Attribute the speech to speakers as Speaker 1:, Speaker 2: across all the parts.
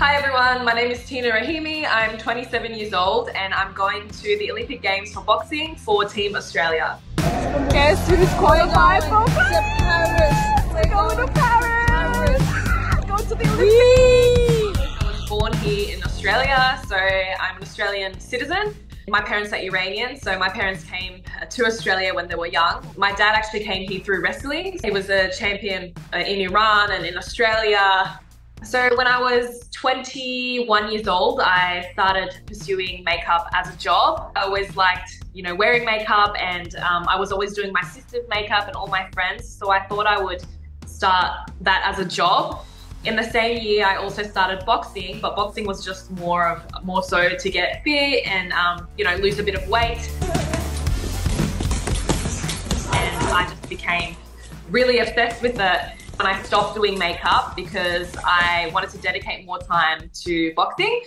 Speaker 1: Hi everyone, my name is Tina Rahimi. I'm 27 years old and I'm going to the Olympic Games for boxing for Team Australia.
Speaker 2: Guess who's qualified for Paris? We're going to Paris! Go to the Olympics!
Speaker 1: I was born here in Australia, so I'm an Australian citizen. My parents are Iranian, so my parents came to Australia when they were young. My dad actually came here through wrestling. He was a champion in Iran and in Australia. So when I was 21 years old, I started pursuing makeup as a job. I always liked, wearing makeup, and I was always doing my sister's makeup and all my friends. So I thought I would start that as a job. In the same year, I also started boxing, but boxing was just more so to get fit and, lose a bit of weight. And I just became really obsessed with it. And I stopped doing makeup because I wanted to dedicate more time to boxing.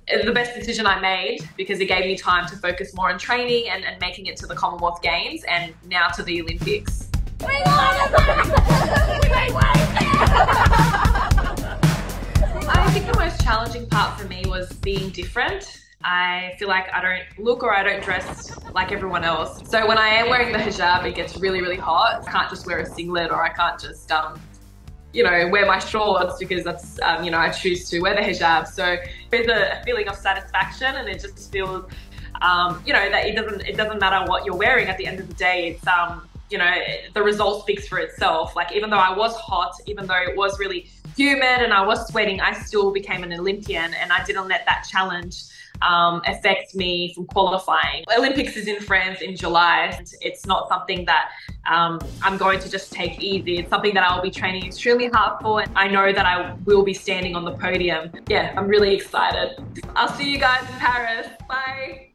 Speaker 1: The best decision I made because it gave me time to focus more on training and making it to the Commonwealth Games and now to the Olympics. I think the most challenging part for me was being different. I feel like I don't look or I don't dress like everyone else. So when I am wearing the hijab, it gets really, really hot. I can't just wear a singlet or I can't just wear my shorts because that's, I choose to wear the hijab. So there's a feeling of satisfaction, and it just feels, that it doesn't matter what you're wearing at the end of the day. It's, the result speaks for itself. Like, even though I was hot, even though it was really humid and I was sweating, I still became an Olympian, and I didn't let that challenge affect me from qualifying. Olympics is in France in July. It's not something that I'm going to just take easy. It's something that I'll be training extremely hard for. I know that I will be standing on the podium. Yeah, I'm really excited. I'll see you guys in Paris. Bye.